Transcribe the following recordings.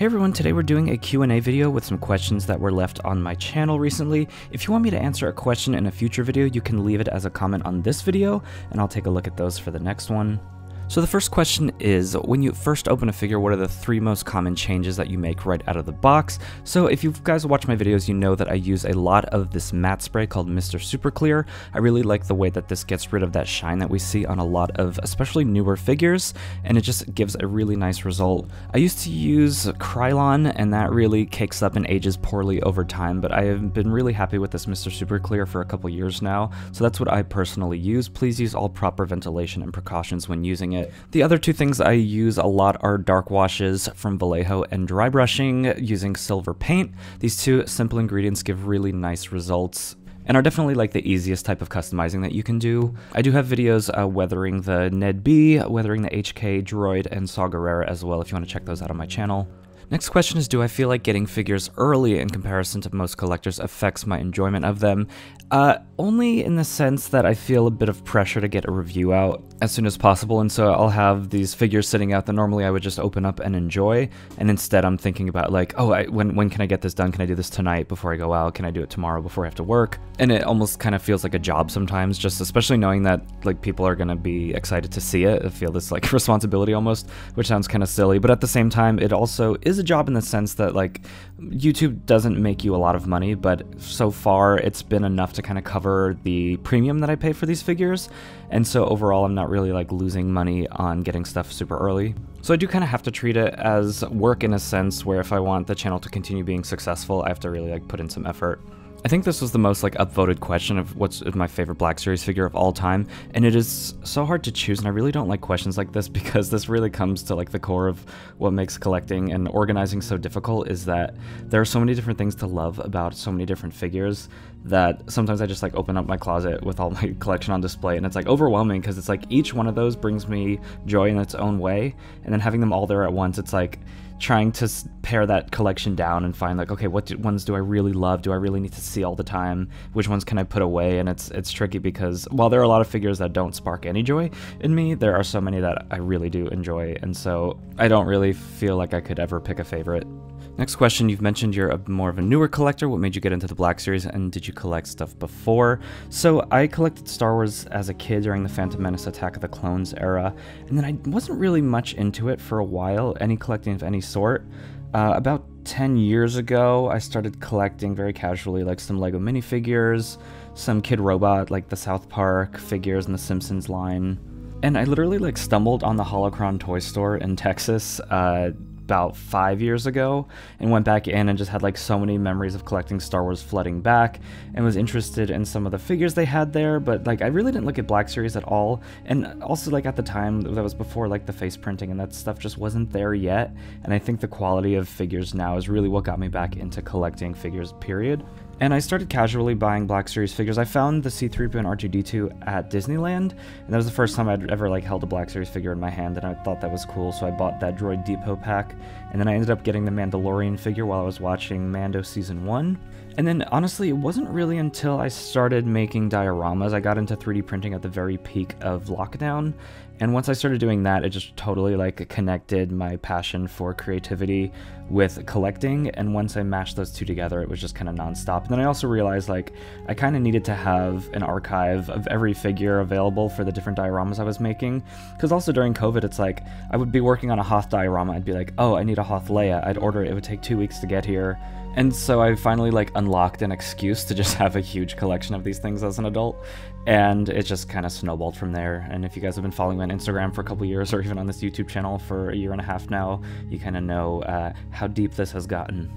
Hey everyone, today we're doing a Q&A video with some questions that were left on my channel recently. If you want me to answer a question in a future video, you can leave it as a comment on this video, and I'll take a look at those for the next one. So the first question is, when you first open a figure, what are the 3 most common changes that you make right out of the box? So if you guys watch my videos, you know that I use a lot of this matte spray called Mr. Super Clear. I really like the way that this gets rid of that shine that we see on a lot of especially newer figures, and it just gives a really nice result. I used to use Krylon, and that really cakes up and ages poorly over time, but I have been really happy with this Mr. Super Clear for a couple years now, so that's what I personally use. Please use all proper ventilation and precautions when using it. The other 2 things I use a lot are dark washes from Vallejo and dry brushing using silver paint. These 2 simple ingredients give really nice results and are definitely like the easiest type of customizing that you can do. I do have videos weathering the Ned B, weathering the HK Droid, and Saw Gerrera as well if you want to check those out on my channel. Next question is, do I feel like getting figures early in comparison to most collectors affects my enjoyment of them? Only in the sense that I feel a bit of pressure to get a review out as soon as possible, and so I'll have these figures sitting out that normally I would just open up and enjoy, and instead I'm thinking about like, oh, when can I get this done? Can I do this tonight before I go out? Can I do it tomorrow before I have to work? And it almost kind of feels like a job sometimes, just especially knowing that like people are gonna be excited to see it. I feel this like responsibility almost, which sounds kind of silly, but at the same time it also is a job in the sense that like YouTube doesn't make you a lot of money, but so far it's been enough to kind of cover the premium that I pay for these figures, and so overall I'm not really like losing money on getting stuff super early. So I do kind of have to treat it as work in a sense, where if I want the channel to continue being successful, I have to really like put in some effort. I think this was the most like upvoted question of what's my favorite Black Series figure of all time, and it is so hard to choose, and I really don't like questions like this because this really comes to like the core of what makes collecting and organizing so difficult, is that there are so many different things to love about so many different figures that sometimes I just like open up my closet with all my collection on display, and it's like overwhelming because it's like each one of those brings me joy in its own way, and then having them all there at once, it's like trying to pare that collection down and find like, okay, what ones do I really love? Do I really need to see all the time? Which ones can I put away? And it's tricky because while there are a lot of figures that don't spark any joy in me, there are so many that I really do enjoy, and so I don't really feel like I could ever pick a favorite. Next question, you've mentioned you're more of a newer collector. What made you get into the Black Series, and did you collect stuff before? So I collected Star Wars as a kid during the Phantom Menace Attack of the Clones era, and then I wasn't really much into it for a while, any collecting of any sort. About 10 years ago, I started collecting very casually, like some Lego minifigures, some Kid Robot, like the South Park figures and the Simpsons line. And I literally like stumbled on the Holocron toy store in Texas about 5 years ago, and went back in and just had like so many memories of collecting Star Wars flooding back, and was interested in some of the figures they had there, but like I really didn't look at Black Series at all. And also like at the time, that was before like the face printing, and that stuff just wasn't there yet, and I think the quality of figures now is really what got me back into collecting figures, period. And I started casually buying Black Series figures. I found the C-3PO and R2-D2 at Disneyland, and that was the first time I'd ever like held a Black Series figure in my hand, and I thought that was cool, so I bought that Droid Depot pack, and then I ended up getting the Mandalorian figure while I was watching Mando Season 1. And then honestly, it wasn't really until I started making dioramas, I got into 3D printing at the very peak of lockdown, and once I started doing that, it just totally like connected my passion for creativity with collecting, and once I mashed those 2 together, it was just kind of nonstop. And then I also realized like I kind of needed to have an archive of every figure available for the different dioramas I was making, because also during COVID, it's like I would be working on a Hoth diorama, I'd be like, oh, I need a Hoth Leia, I'd order it, it would take 2 weeks to get here. And so I finally like unlocked an excuse to just have a huge collection of these things as an adult, and it just kind of snowballed from there. And if you guys have been following me on Instagram for a couple years, or even on this YouTube channel for a year and a half now, you kind of know how deep this has gotten.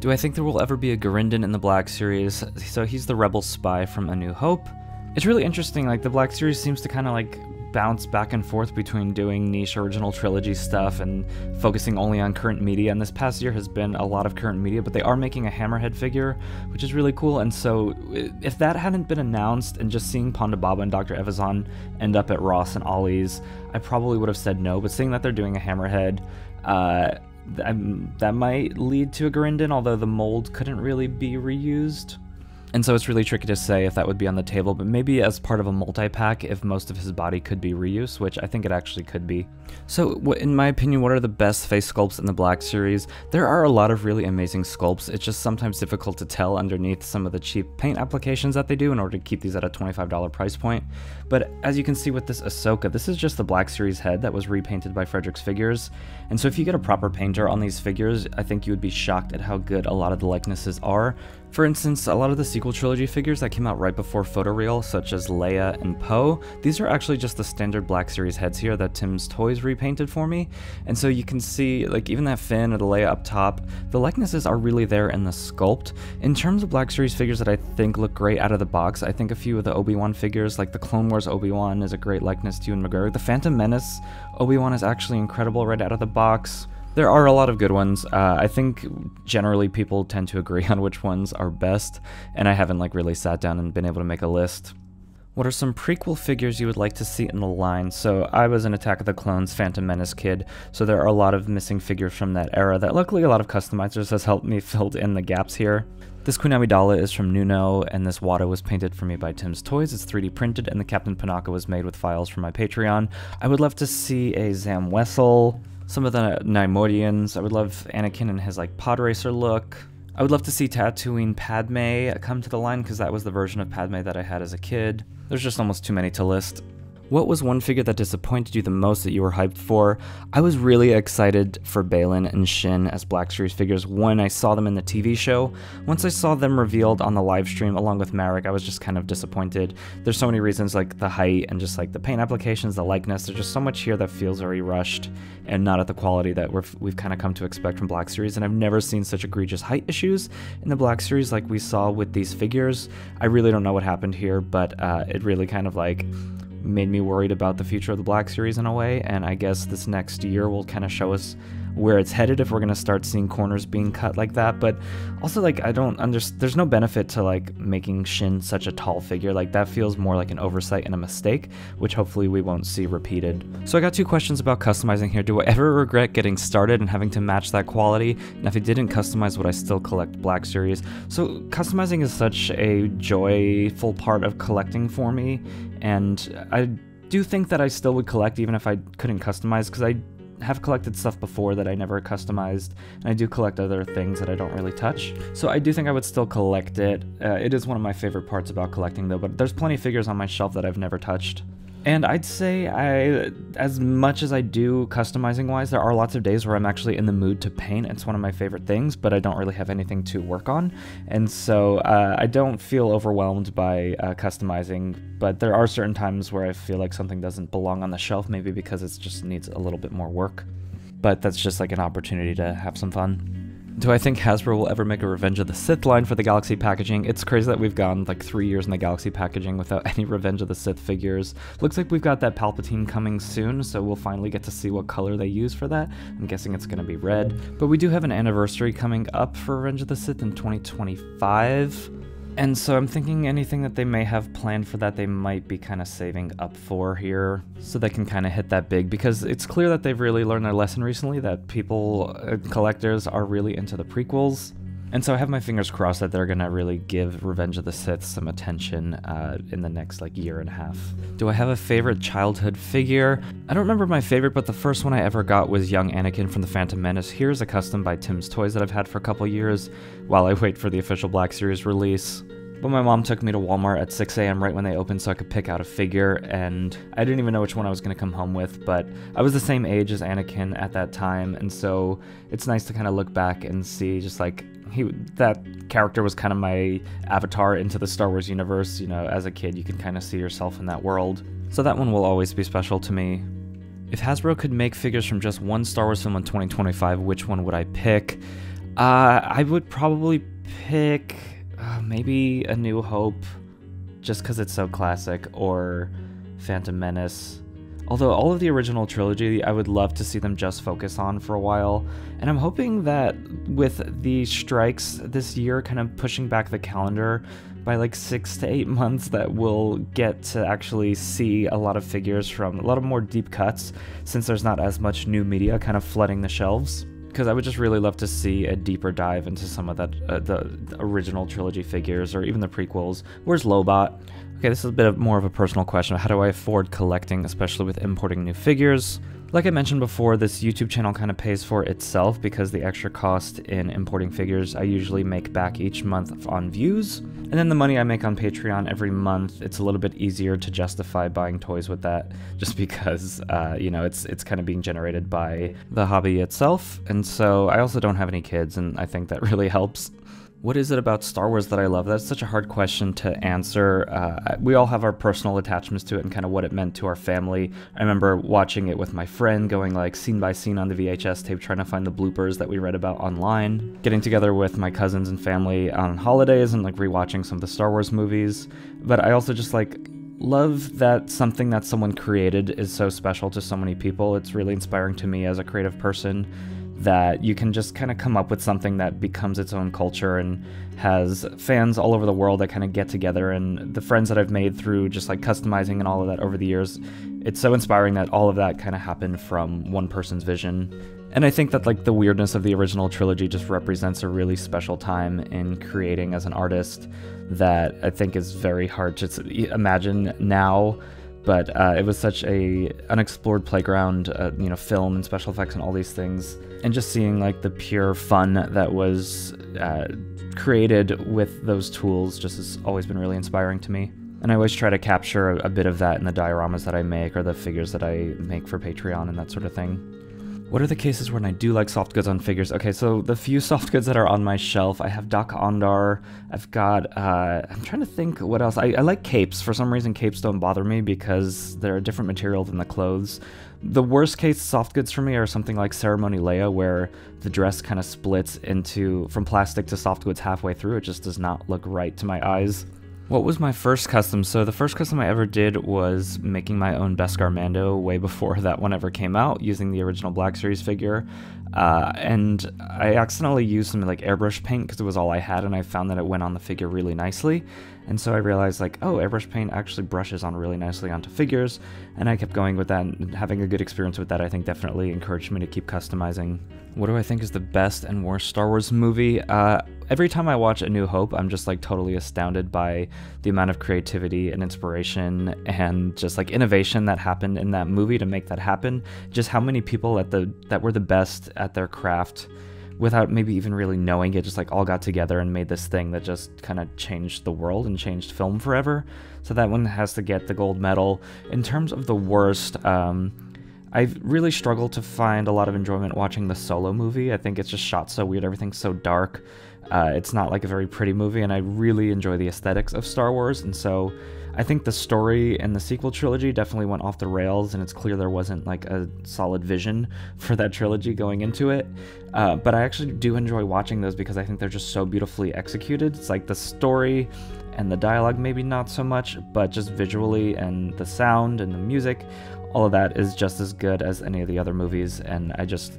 Do I think there will ever be a Garindin in the Black Series? So he's the rebel spy from A New Hope. It's really interesting, like the Black Series seems to kind of like bounce back and forth between doing niche original trilogy stuff and focusing only on current media, and this past year has been a lot of current media, but they are making a Hammerhead figure, which is really cool. And so if that hadn't been announced, and just seeing Ponda Baba and Dr. Evazan end up at Ross and Ollie's, I probably would have said no, but seeing that they're doing a Hammerhead, that might lead to a Garindin, although the mold couldn't really be reused. And so it's really tricky to say if that would be on the table, but maybe as part of a multi-pack if most of his body could be reuse, which I think it actually could be. So in my opinion, what are the best face sculpts in the Black Series? There are a lot of really amazing sculpts. It's just sometimes difficult to tell underneath some of the cheap paint applications that they do in order to keep these at a $25 price point. But as you can see with this Ahsoka, this is just the Black Series head that was repainted by Frederick's Figures. And so if you get a proper painter on these figures, I think you would be shocked at how good a lot of the likenesses are. For instance, a lot of the sequel trilogy figures that came out right before photoreal, such as Leia and Poe, these are actually just the standard Black Series heads here that Tim's Toys repainted for me. And so you can see, like, even that Finn or the Leia up top, the likenesses are really there in the sculpt. In terms of Black Series figures that I think look great out of the box, I think a few of the Obi-Wan figures, like the Clone Wars Obi-Wan is a great likeness to Ewan McGregor. The Phantom Menace Obi-Wan is actually incredible right out of the box. There are a lot of good ones. I think generally people tend to agree on which ones are best, and I haven't like really sat down and been able to make a list. What are some prequel figures you would like to see in the line? So I was an Attack of the Clones Phantom Menace kid, so there are a lot of missing figures from that era that luckily a lot of customizers has helped me fill in the gaps here. This Queen Amidala is from Nuno, and this Watto was painted for me by Tim's Toys. It's 3D printed, and the Captain Panaka was made with files from my Patreon. I would love to see a Zam Wessel, some of the Nymodians. I would love Anakin in his like pod racer look. I would love to see Tatooine Padme come to the line because that was the version of Padme that I had as a kid. There's just almost too many to list. What was one figure that disappointed you the most that you were hyped for? I was really excited for Baylan and Shin as Black Series figures when I saw them in the TV show. Once I saw them revealed on the live stream along with Marek, I was just kind of disappointed. There's so many reasons, like the height and just like the paint applications, the likeness. There's just so much here that feels very rushed and not at the quality that we've kind of come to expect from Black Series. And I've never seen such egregious height issues in the Black Series like we saw with these figures. I really don't know what happened here, but it really kind of like made me worried about the future of the Black Series in a way, and I guess this next year will kind of show us where it's headed if we're going to start seeing corners being cut like that. But also, like, there's no benefit to like making Shin such a tall figure. Like, that feels more like an oversight and a mistake, which hopefully we won't see repeated. So I got two questions about customizing here. Do I ever regret getting started and having to match that quality? And if I didn't customize, would I still collect Black Series? So customizing is such a joyful part of collecting for me, and I do think that I still would collect even if I couldn't customize, because I have collected stuff before that I never customized, and I do collect other things that I don't really touch. So I do think I would still collect it. It is one of my favorite parts about collecting though, but there's plenty of figures on my shelf that I've never touched. And I'd say as much as I do customizing wise, there are lots of days where I'm actually in the mood to paint. It's one of my favorite things, but I don't really have anything to work on. And so I don't feel overwhelmed by customizing, but there are certain times where I feel like something doesn't belong on the shelf, maybe because it just needs a little bit more work. But that's just like an opportunity to have some fun. Do I think Hasbro will ever make a Revenge of the Sith line for the Galaxy packaging? It's crazy that we've gone like 3 years in the Galaxy packaging without any Revenge of the Sith figures. Looks like we've got that Palpatine coming soon, so we'll finally get to see what color they use for that. I'm guessing it's going to be red. But we do have an anniversary coming up for Revenge of the Sith in 2025. And so I'm thinking anything that they may have planned for that they might be kind of saving up for here so they can kind of hit that big, because it's clear that they've really learned their lesson recently, that people, collectors are really into the prequels. And so I have my fingers crossed that they're gonna really give Revenge of the Sith some attention in the next like year and a half. Do I have a favorite childhood figure? I don't remember my favorite, but the first one I ever got was young Anakin from the Phantom Menace. Here's a custom by Tim's Toys that I've had for a couple years while I wait for the official Black Series release. But my mom took me to Walmart at 6 a.m. right when they opened so I could pick out a figure, and I didn't even know which one I was going to come home with, but I was the same age as Anakin at that time, and so it's nice to kind of look back and see just like that character was kind of my avatar into the Star Wars universe. You know, as a kid you can kind of see yourself in that world. So that one will always be special to me. If Hasbro could make figures from just one Star Wars film in 2025, which one would I pick? I would probably pick maybe A New Hope, just because it's so classic, or Phantom Menace. Although all of the original trilogy, I would love to see them just focus on for a while. And I'm hoping that with the strikes this year kind of pushing back the calendar by like 6 to 8 months, that we'll get to actually see a lot of figures from a lot of more deep cuts, since there's not as much new media kind of flooding the shelves. because I would just really love to see a deeper dive into some of that, the original trilogy figures, or even the prequels. Where's Lobot? Okay, this is a bit more of a personal question. How do I afford collecting, especially with importing new figures? Like I mentioned before, this YouTube channel kind of pays for itself because the extra cost in importing figures I usually make back each month on views. And then the money I make on Patreon every month, it's a little bit easier to justify buying toys with that, just because, you know, it's kind of being generated by the hobby itself. And so I also don't have any kids, and I think that really helps. What is it about Star Wars that I love? That's such a hard question to answer. We all have our personal attachments to it and kind of what it meant to our family. I remember watching it with my friend, going like scene by scene on the VHS tape, trying to find the bloopers that we read about online. Getting together with my cousins and family on holidays and like rewatching some of the Star Wars movies. But I also just like love that something that someone created is so special to so many people. It's really inspiring to me as a creative person, that you can just kind of come up with something that becomes its own culture and has fans all over the world that kind of get together. And the friends that I've made through just like customizing and all of that over the years, it's so inspiring that all of that kind of happened from one person's vision. And I think that like the weirdness of the original trilogy just represents a really special time in creating as an artist that I think is very hard to imagine now. But it was such a unexplored playground, you know, film and special effects and all these things. And just seeing like the pure fun that was created with those tools just has always been really inspiring to me. And I always try to capture a bit of that in the dioramas that I make or the figures that I make for Patreon and that sort of thing. What are the cases when I do like soft goods on figures? Okay, so the few soft goods that are on my shelf, I have Doc Ondar, I've got, I'm trying to think what else. I like capes. For some reason, capes don't bother me because they're a different material than the clothes. The worst case soft goods for me are something like Ceremony Leia, where the dress kind of splits into, from plastic to soft goods halfway through. It just does not look right to my eyes. What was my first custom? So the first custom I ever did was making my own Beskar Mando way before that one ever came out, using the original Black Series figure. And I accidentally used some like airbrush paint because it was all I had, and I found that it went on the figure really nicely. And so I realized like, oh, airbrush paint actually brushes on really nicely onto figures, and I kept going with that, and having a good experience with that I think definitely encouraged me to keep customizing. What do I think is the best and worst Star Wars movie? Every time I watch A New Hope, I'm just like totally astounded by the amount of creativity and inspiration and just like innovation that happened in that movie to make that happen. Just how many people that were the best at their craft without maybe even really knowing it, just like all got together and made this thing that just kind of changed the world and changed film forever. So that one has to get the gold medal. In terms of the worst, I've really struggled to find a lot of enjoyment watching the Solo movie. I think it's just shot so weird, everything's so dark. It's not like a very pretty movie, and I really enjoy the aesthetics of Star Wars, and so I think the story and the sequel trilogy definitely went off the rails, and it's clear there wasn't like a solid vision for that trilogy going into it. But I actually do enjoy watching those because I think they're just so beautifully executed. It's like the story and the dialogue maybe not so much, but just visually and the sound and the music, all of that is just as good as any of the other movies, and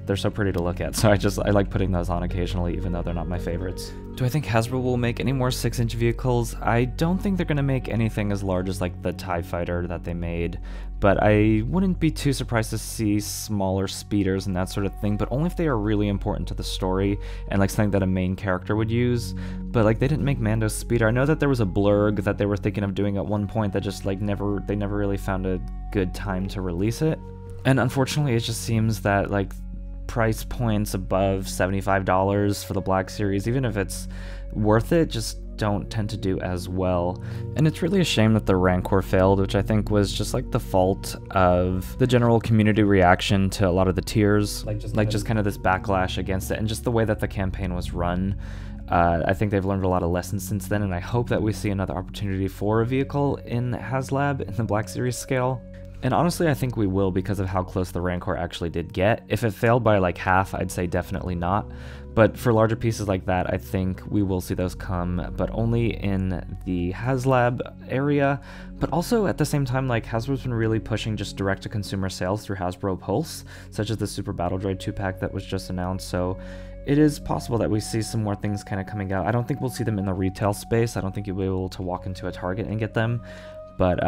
they're so pretty to look at, so I like putting those on occasionally, even though they're not my favorites. Do I think Hasbro will make any more 6-inch vehicles? I don't think they're going to make anything as large as like the TIE Fighter that they made, but I wouldn't be too surprised to see smaller speeders and that sort of thing, but only if they are really important to the story and like something that a main character would use. But like they didn't make Mando's speeder. I know that there was a blurg that they were thinking of doing at one point that just like they never really found a good time to release it. And unfortunately it just seems that like price points above $75 for the Black Series, even if it's worth it, just don't tend to do as well. And it's really a shame that the Rancor failed, which I think was just like the fault of the general community reaction to a lot of the tiers, just kind of this backlash against it, and just the way that the campaign was run. I think they've learned a lot of lessons since then, and I hope that we see another opportunity for a vehicle in HasLab in the Black Series scale. And honestly, I think we will because of how close the Rancor actually did get. If it failed by like half, I'd say definitely not. But for larger pieces like that, I think we will see those come, but only in the HasLab area. But also at the same time, like Hasbro's been really pushing just direct-to-consumer sales through Hasbro Pulse, such as the Super Battle Droid 2-pack that was just announced. So it is possible that we see some more things kind of coming out. I don't think we'll see them in the retail space. I don't think you'll be able to walk into a Target and get them. But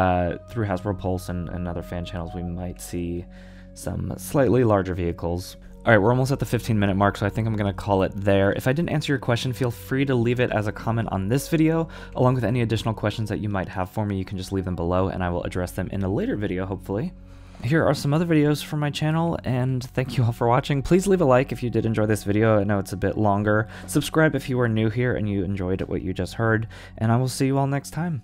through Hasbro Pulse and other fan channels, we might see some slightly larger vehicles. Alright, we're almost at the 15-minute mark, so I think I'm going to call it there. If I didn't answer your question, feel free to leave it as a comment on this video, along with any additional questions that you might have for me. You can just leave them below, and I will address them in a later video, hopefully. Here are some other videos from my channel, and thank you all for watching. Please leave a like if you did enjoy this video. I know it's a bit longer. Subscribe if you are new here and you enjoyed what you just heard, and I will see you all next time.